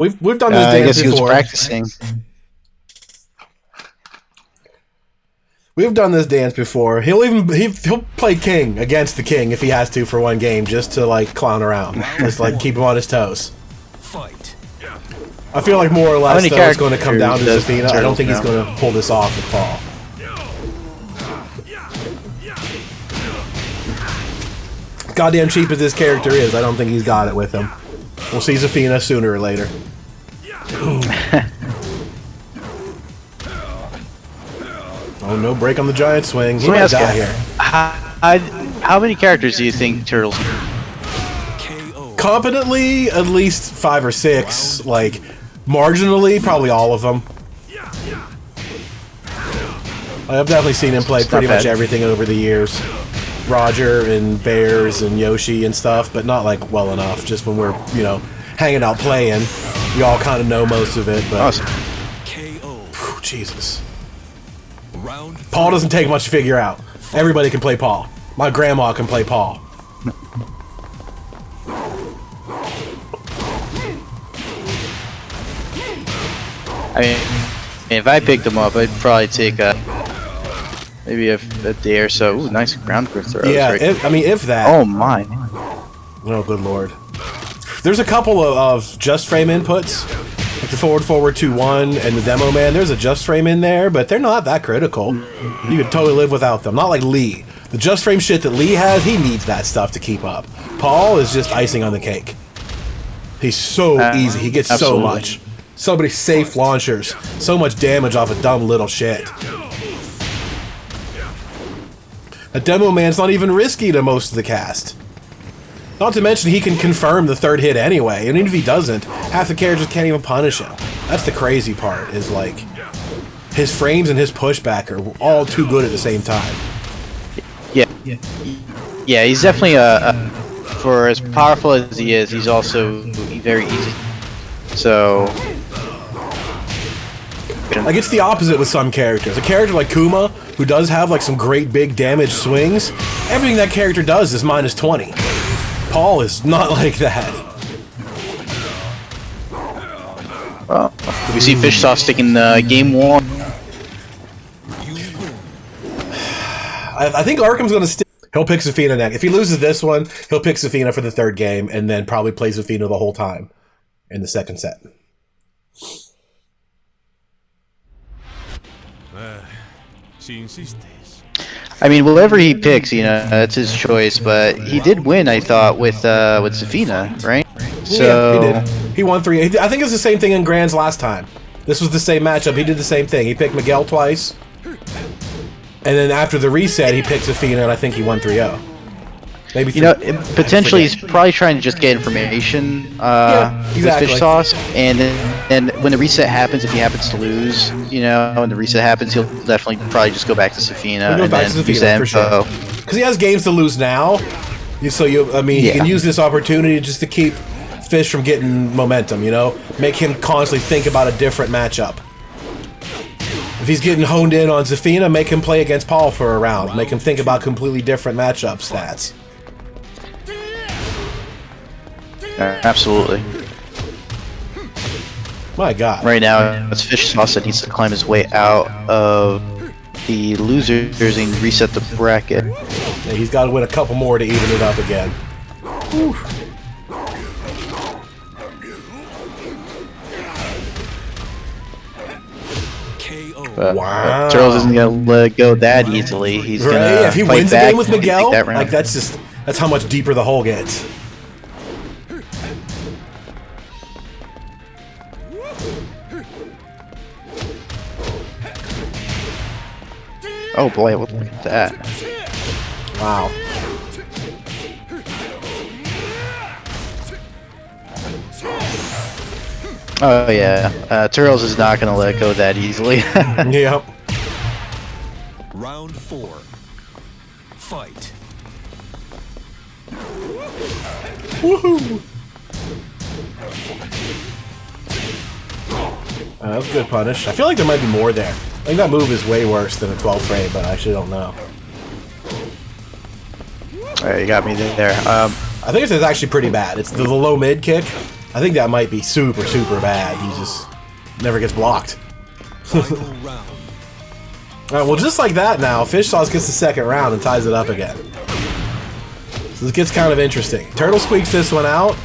We've done this I dance guess he was before. practicing. We've done this dance before. He'll play king against the king if he has to for one game, just to like clown around, just like keep him on his toes. Fight. I feel like more or less though it's going to come down to does Zafina. I don't think he's now? going to pull this off with Paul. Goddamn cheap as this character is, I don't think he's got it with him. We'll see Zafina sooner or later. Oh, no break on the giant swing. He might die here. How many characters do you think Turtles? Competently, at least 5 or 6. Like, marginally, probably all of them. I've definitely seen him play pretty much everything over the years. Roger and Bears and Yoshi and stuff, but not like well enough. Just when we're, you know, hanging out playing, we all kind of know most of it. But Awesome. Whew, Jesus, Paul doesn't take much to figure out. Everybody can play Paul. My grandma can play Paul. I mean, if I picked him up, I'd probably take maybe a day or so. Ooh, nice ground grip throw. Yeah, I mean, if that. Oh my. Oh, good lord. There's a couple of just frame inputs, like the forward 2-1 and the demo man. There's a just frame in there, but they're not that critical. You could totally live without them. Not like Lee. The just frame shit that Lee has, he needs that stuff to keep up. Paul is just icing on the cake. He's so easy. He gets absolutely. so much. So many safe launchers. So much damage off of dumb little shit. A demo man's not even risky to most of the cast. Not to mention he can confirm the third hit anyway, and even if he doesn't, half the characters can't even punish him. That's the crazy part, is like, his frames and his pushback are all too good at the same time. Yeah, he's definitely for as powerful as he is, he's also very easy. So like, it's the opposite with some characters. A character like Kuma, who does have like some great big damage swings, everything that character does is minus 20. Paul is not like that. well, we see Fishsauce taking game 1. I think Arkham's going to stick. He'll pick Zafina next. If he loses this one, he'll pick Zafina for the third game, and then probably play Zafina the whole time in the second set. I mean, whatever he picks, you know, that's his choice. But he did win, I thought, with Zafina, right? So yeah, he did. He won 3. I think it's the same thing in Grands last time. This was the same matchup. He did the same thing. He picked Miguel twice, and then after the reset, he picked Zafina, and I think he won 3-0. Maybe you know, potentially he's probably trying to just get information exactly. with Fishsauce, and then when the reset happens, if he happens to lose, you know, when the reset happens, he'll definitely probably just go back to Zafina and then use that info. Because he has games to lose now, so I mean, he can use this opportunity just to keep Fish from getting momentum. You know, make him constantly think about a different matchup. If he's getting honed in on Zafina, make him play against Paul for a round. Make him think about completely different matchup stats. Absolutely. My God. Right now, it's Fishsauce that needs to climb his way out of the losers and reset the bracket. Yeah, he's got to win a couple more to even it up again. Whew. Wow. Turtles isn't gonna let go that easily. He's gonna if he fight wins the back game with and Miguel, take that round. like that's how much deeper the hole gets. Oh boy, look at that. Wow. Oh yeah, Turtles is not gonna let go that easily. Yep. Round 4. Fight. Woohoo! That was a good punish. I feel like there might be more there. I think that move is way worse than a 12 frame, but I actually don't know. Alright, you got me there. I think it's actually pretty bad. It's the low mid kick. I think that might be super, super bad. He just never gets blocked. Final round. Alright, well, just like that now, Fishsauce gets the second round and ties it up again. So this gets kind of interesting. Turtle squeaks this one out.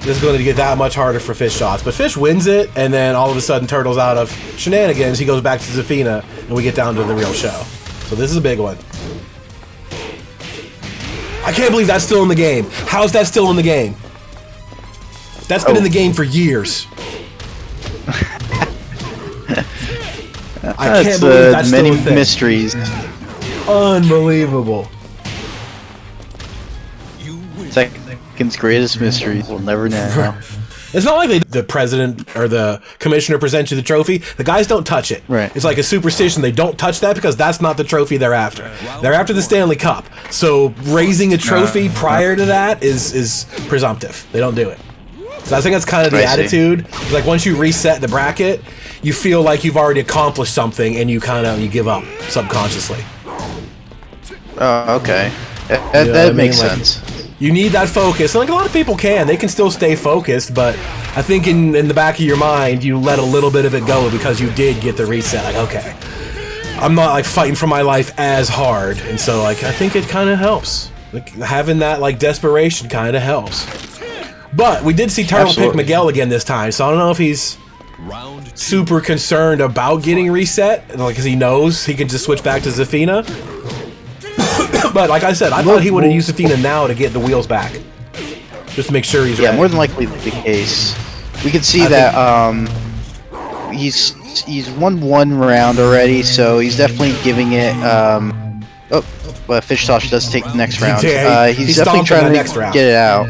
This is going to get that much harder for Fishsauce. But Fish wins it, and then all of a sudden Turtle's out of shenanigans. He goes back to Zafina, and we get down to the real show. So this is a big one. I can't believe that's still in the game. How is that still in the game? That's been in the game for years. I can't believe that's many still a thing. mysteries. Unbelievable. Tekken's greatest mysteries. We'll never know. It's not like the president or the commissioner presents you the trophy. The guys don't touch it. Right. It's like a superstition. They don't touch that because that's not the trophy they're after. They're after the Stanley Cup. So raising a trophy prior to that is presumptive. They don't do it. So I think that's kind of the attitude. It's like once you reset the bracket, you feel like you've already accomplished something, and you give up subconsciously. Oh, okay. You know That makes sense. You need that focus. And like a lot of people they can still stay focused, but I think in the back of your mind, you let a little bit of it go because you did get the reset. Like, okay, I'm not like fighting for my life as hard, and so like I think it kind of helps. Like having that like desperation kind of helps. But we did see Turtle pick Miguel again this time, so I don't know if he's super concerned about getting reset, because he knows he can just switch back to Zafina. But like I said, I thought he would have used Zafina now to get the wheels back, just to make sure he's ready. Yeah, more than likely the case. We can see that he's won one round already, so he's definitely giving it. But Fishsauce does take the next round. He's definitely trying to get it out.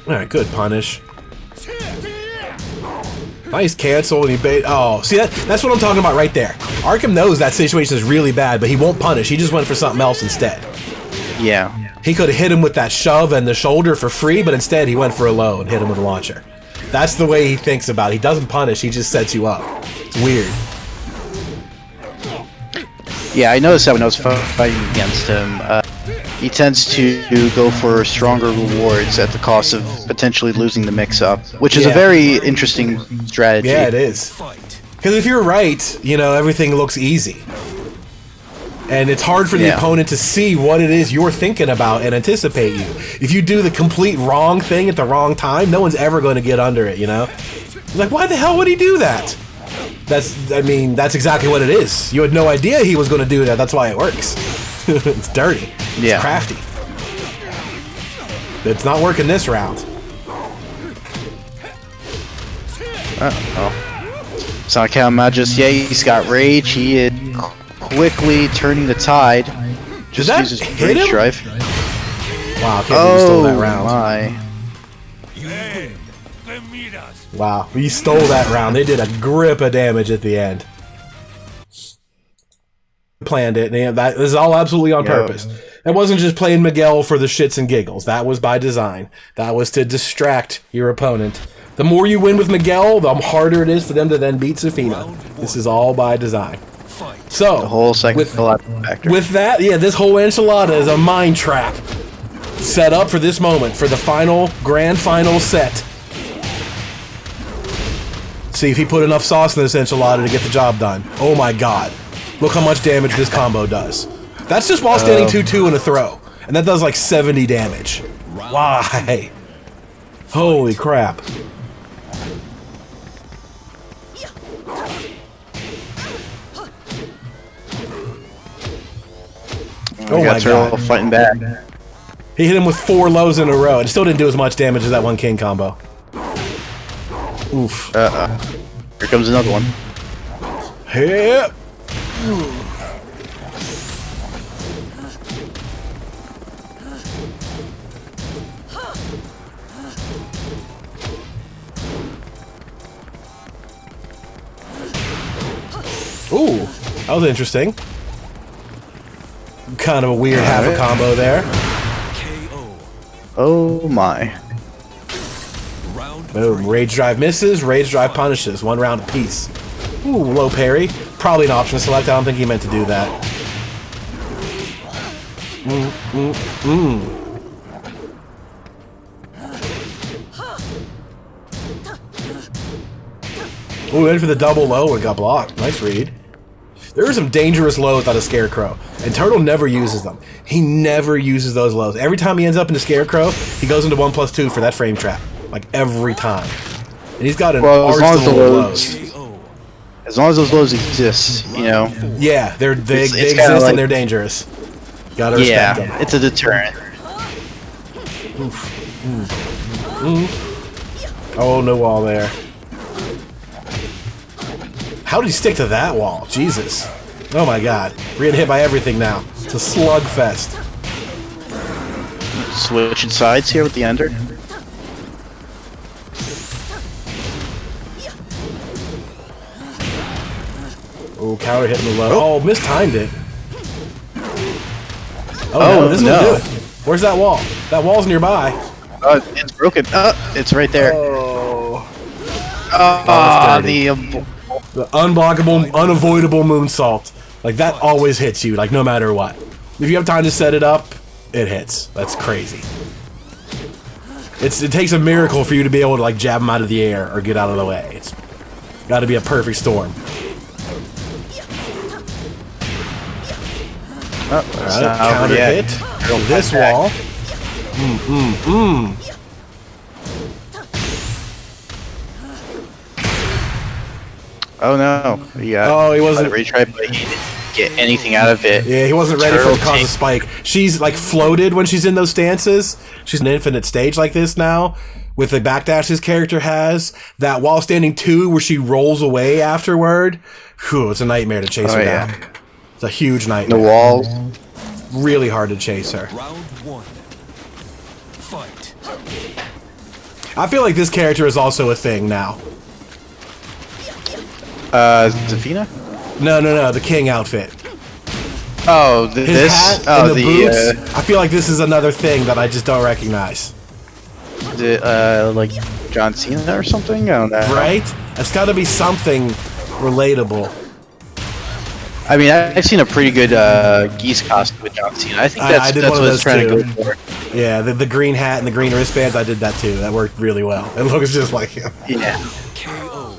Alright, good punish. Nice cancel, and he bait. Oh, see, that's what I'm talking about right there. Arkham knows that situation is really bad, but he won't punish. He just went for something else instead. Yeah. He could have hit him with that shove and the shoulder for free, but instead he went for a low and hit him with a launcher. That's the way he thinks about it. He doesn't punish, he just sets you up. It's weird. Yeah, I noticed that when I was fighting against him. He tends to go for stronger rewards at the cost of potentially losing the mix-up, which is a very interesting strategy. Yeah, it is. Because if you're right, everything looks easy. And it's hard for the opponent to see what it is you're thinking about and anticipate you. If you do the complete wrong thing at the wrong time, no one's ever going to get under it, Like, why the hell would he do that? That's exactly what it is. You had no idea he was going to do that. That's why it works. It's dirty. It's crafty. It's not working this round. Uh-oh. It's not counting out just yet. He's got rage. He is quickly turning the tide. Just uses rage drive. Wow, I can't believe you stole that round. My. Wow, he stole that round. They did a grip of damage at the end. Planned it, and this is all absolutely on purpose. It wasn't just playing Miguel for the shits and giggles. That was by design. That was to distract your opponent. The more you win with Miguel, the harder it is for them to then beat Zafina. This is all by design. So, the whole second factor. With that, this whole enchilada is a mind trap set up for this moment, for the grand final set. See if he put enough sauce in this enchilada to get the job done. Oh my god. Look how much damage this combo does. That's just while standing 2-2 in a throw. And that does like 70 damage. Why? Holy crap. Oh my god. Fighting back. He hit him with 4 lows in a row. It still didn't do as much damage as that one king combo. Oof. Here comes another one. Yep. Ooh, that was interesting. Kind of a weird half a combo there. Oh my. Boom. Rage drive misses, rage drive punishes. 1 round apiece. Ooh, low parry. Probably an option select. I don't think he meant to do that. Oh, we went for the double low and got blocked. Nice read. There are some dangerous lows out of Scarecrow, and Turtle never uses them. He never uses those lows. Every time he ends up into Scarecrow, he goes into 1+2 for that frame trap. Like, every time. And he's got an arsenal of lows. As long as those lows exist, you know. Yeah, they exist like, and they're dangerous. Gotta respect them. It's a deterrent. Oh, no wall there. How did he stick to that wall? Jesus. Oh my god. We're getting hit by everything now. It's a slugfest. Switching sides here with the Ender. Oh, counter hitting the low. Oh, mistimed it. Oh, no, this will do it. Where's that wall? That wall's nearby. It's broken. It's right there. Oh. The unblockable, unavoidable moonsault. Like, that always hits you, like, no matter what. If you have time to set it up, it hits. That's crazy. It takes a miracle for you to be able to, like, jab him out of the air or get out of the way. It's got to be a perfect storm. Alright, counter hit. This wall. Oh no! He wasn't retried, but he didn't get anything out of it. Yeah, he wasn't ready for the cause of spike. She's like floated when she's in those stances. She's an infinite stage like this now, with the backdash his character has. That while standing 2 where she rolls away afterward. Whew, it's a nightmare to chase her down. It's a huge nightmare. The walls. Really hard to chase her. Round 1. Fight. I feel like this character is also a thing now. Zafina? No, the king outfit. Oh, His hat and the boots. I feel like this is another thing that I just don't recognize. Like John Cena or something? I don't know. Right? It's got to be something relatable. I mean, I've seen a pretty good geese costume with John Cena. I think that's what it's trying to go for. Yeah, the green hat and the green wristbands, I did that too. That worked really well. It looks just like him. Yeah. KO.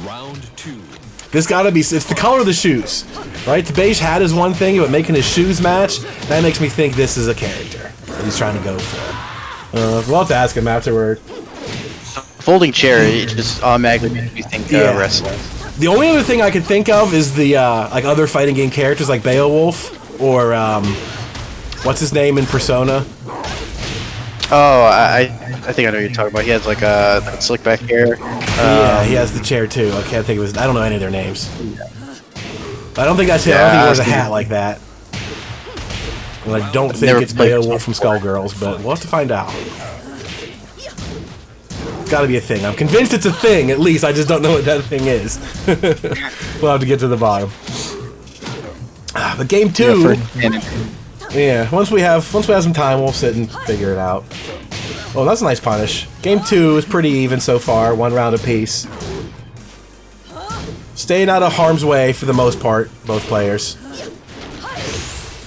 Round 2. This gotta be, it's the color of the shoes, right? The beige hat is one thing, but making his shoes match, that makes me think this is a character that he's trying to go for. We'll have to ask him afterward. Folding chair, it just automatically makes me think wrestling. The only other thing I could think of is the, like other fighting game characters like Beowulf, or, what's his name in Persona? Oh, I think I know what you're talking about. He has like that slick back hair. Yeah, he has the chair too. I can't think of his. I don't know any of their names. I don't think that's it. I don't think he wears a hat like that. And I don't think it's Beowulf from Skullgirls, but we'll have to find out. It's got to be a thing. I'm convinced it's a thing. At least I just don't know what that thing is. We'll have to get to the bottom. But game 2. Yeah, once we have some time, we'll sit and figure it out. Oh, that's a nice punish. Game 2 is pretty even so far, 1 round apiece. Staying out of harm's way for the most part, both players.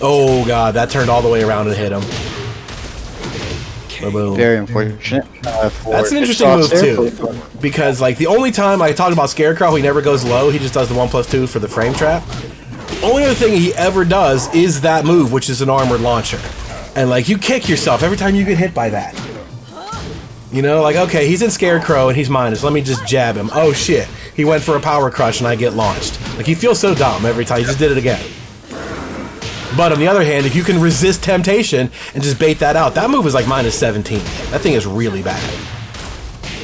Oh god, that turned all the way around and hit him. Boom. Very unfortunate. That's an interesting move too, because like the only time I talk about Scarecrow, he never goes low. He just does the 1+2 for the frame trap. Only other thing he ever does is that move, which is an armored launcher. And like, you kick yourself every time you get hit by that. You know, like, okay, he's in Scarecrow and he's minus, let me just jab him. Oh shit, he went for a power crush and I get launched. Like, he feels so dumb every time, he just did it again. But on the other hand, if you can resist temptation and just bait that out, that move is like -17. That thing is really bad.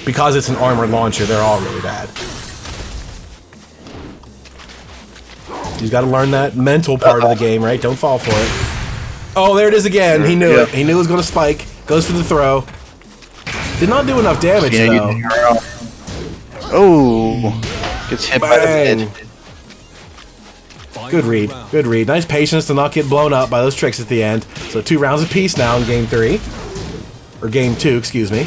Because it's an armored launcher, they're all really bad. You got to learn that mental part of the game, right? Don't fall for it. Oh, there it is again. He knew it. He knew it was going to spike. Goes for the throw. Did not do enough damage, though. Oh. Gets hit by the head. Good read. Good read. Nice patience to not get blown up by those tricks at the end. So 2 rounds apiece now in game 3. Or game 2, excuse me.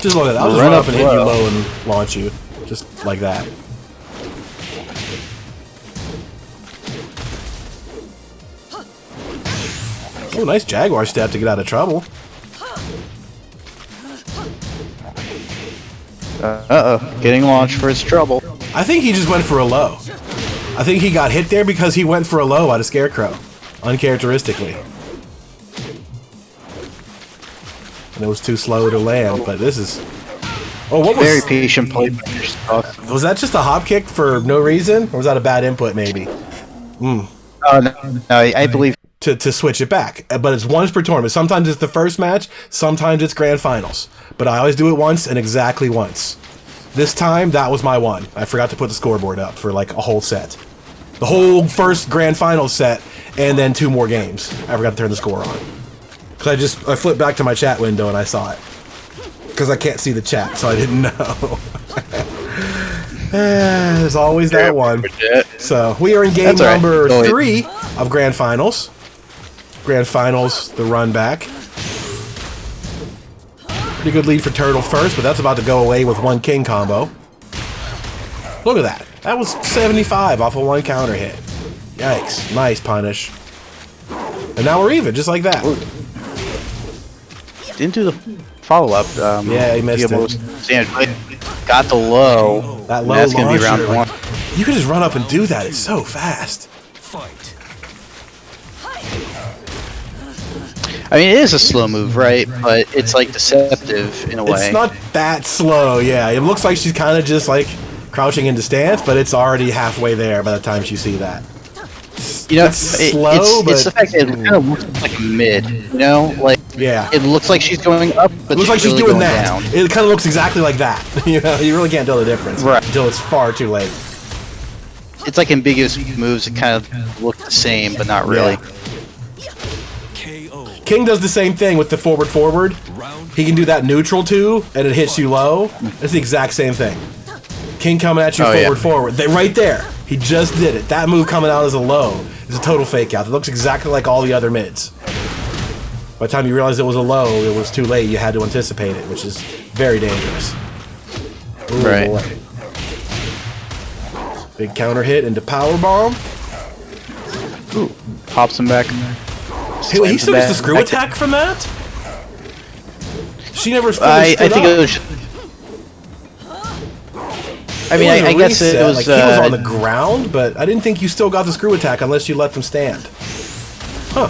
Just look at that. I'll just run up and hit you low and launch you. Just like that. Oh, nice Jaguar step to get out of trouble. Uh-oh. Getting launched for his trouble. I think he just went for a low. I think he got hit there because he went for a low out of Scarecrow. Uncharacteristically. And it was too slow to land, but this is... Oh, what was... Very patient play by Fishsauce. Was that just a hop kick for no reason? Or was that a bad input, maybe? Oh, no, I believe... To switch it back. But it's once per tournament. Sometimes it's the first match, sometimes it's grand finals. But I always do it once and exactly once. This time, that was my one. I forgot to put the scoreboard up for like a whole set. The whole first grand final set, and then 2 more games. I forgot to turn the score on. Because I flipped back to my chat window and I saw it. Because I can't see the chat, so I didn't know. There's always that one. So, we are in game number 3 of grand finals. Grand finals, the run back. Pretty good lead for Turtle first, but that's about to go away with 1 king combo. Look at that. That was 75 off of 1 counter hit. Yikes. Nice punish. And now we're even, just like that. Didn't do the follow-up. Yeah, he missed it. Got the low. That low that's going to be round 1. You can just run up and do that. It's so fast. Fight. I mean, it is a slow move, right? But it's like deceptive in a way. It's not that slow, yeah. It looks like she's kind of just like crouching into stance, but it's already halfway there by the time you see that. You know, it's slow, but it's the fact that it kind of looks like mid. You know, like yeah, it looks like she's going up, but it looks like she's really doing that. Down. It kind of looks exactly like that. You know, you really can't tell the difference until it's far too late. It's like ambiguous moves that kind of look the same, but not really. Yeah. King does the same thing with the forward. He can do that neutral too, and it hits you low. It's the exact same thing. King coming at you forward. They right there. He just did it. That move coming out as a low is a total fake out. It looks exactly like all the other mids. By the time you realized it was a low, it was too late. You had to anticipate it, which is very dangerous. Ooh, right. Boy. Big counter hit into power bomb. Ooh, pops him back. Hey, wait, he still gets the screw attack from that? She never stood I think up. it was... I mean, I guess it was... Like, he was on the ground, but I didn't think you still got the screw attack unless you let them stand. Huh.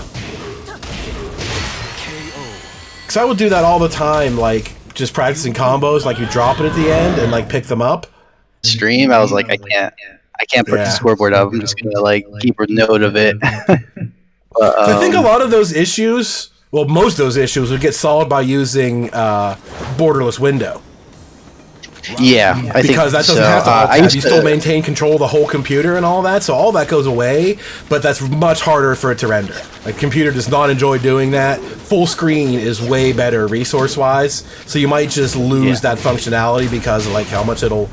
Because I would do that all the time, like, just practicing combos, like you drop it at the end and, like, pick them up. Stream, I was like, I can't put the scoreboard up. I'm just gonna, like, keep a note of it. I think a lot of those issues, well, most of those issues would get solved by using borderless window. Yeah, I think because that doesn't have to. You still maintain control of the whole computer and all that, so all that goes away. But that's much harder for it to render. Like, computer does not enjoy doing that. Full screen is way better resource-wise, so you might just lose that functionality because of like how much it'll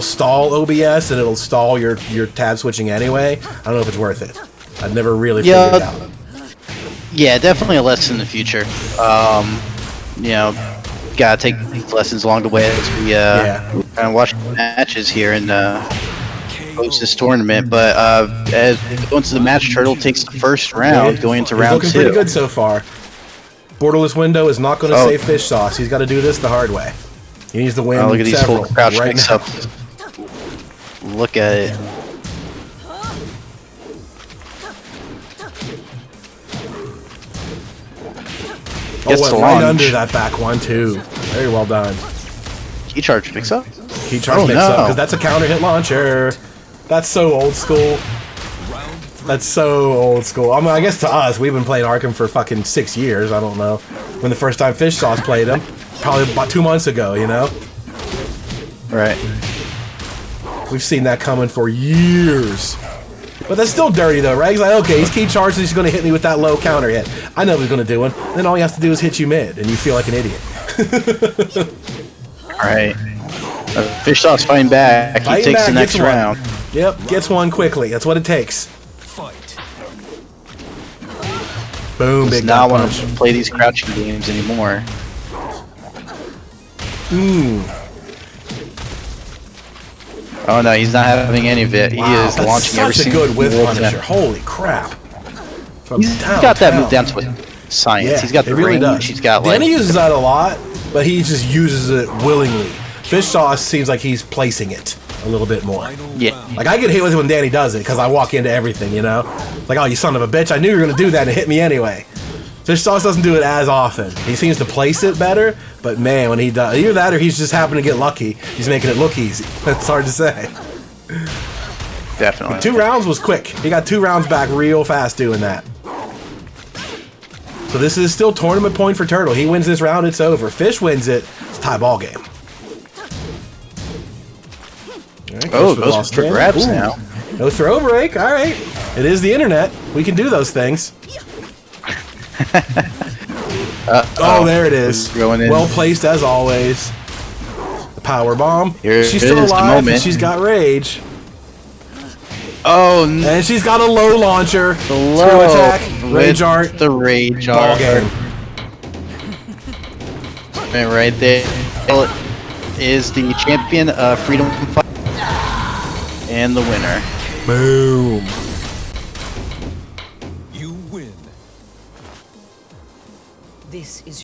stall OBS and it'll stall your tab switching anyway. I don't know if it's worth it. I've never really figured it out. Yeah, definitely a lesson in the future. You know, gotta take lessons along the way as we kind of watch matches here and host this tournament. But as going to the match, Turtle takes the first round, going into round 2. Looking pretty good so far. Borderless window is not going to save Fishsauce. He's got to do this the hard way. He needs to win. Look at these full crouch mix-ups. Look at it. Went right under that back one, too. Very well done. Key charge mix-up? Key charge mix-up, because that's a counter hit launcher. That's so old school. That's so old school. I mean, I guess to us, we've been playing Arkham for fucking 6 years. I don't know. When the first time Fishsauce played him. Probably about 2 months ago, you know? Right. We've seen that coming for years. But that's still dirty, though, right? He's like, okay, he's key charged, he's going to hit me with that low counter hit. I know what he's going to do one. Then all he has to do is hit you mid, and you feel like an idiot. Alright. Fishsauce fighting back. He takes the next round. Yep, gets one quickly. That's what it takes. Fight. Boom, Does big not want to play these crouching games anymore. Oh no, he's not having any of it. He is launching every single good whiff punisher. Holy crap. He's got that move down to a science. He's got the range. He's got like... Danny uses that a lot, but he just uses it willingly. Fishsauce seems like he's placing it a little bit more. Final Yeah. round. Like, I get hit with it when Danny does it, because I walk into everything, you know? Like, oh, you son of a bitch, I knew you were going to do that and hit me anyway. Fishsauce doesn't do it as often. He seems to place it better, but man, when he does, either that or he's just happened to get lucky. He's making it look easy. That's hard to say. Definitely. 2 rounds was quick. He got 2 rounds back real fast doing that. So this is still tournament point for Turtle. He wins this round, it's over. Fish wins it, it's a tie ball game. Right, Oh, Fish goes lost for him. grabs Ooh. now. No throw break, alright. It is the internet. We can do those things. Oh, there it is. Going in. Well placed as always. The power bomb. Here She's it still is, the alive, and moment. she's got rage. Oh, And she's got a low launcher. the Screw low attack. Rage with art. The rage Ball art. game. And right there is the champion of Freedom Fight and the winner. Boom. You win. This is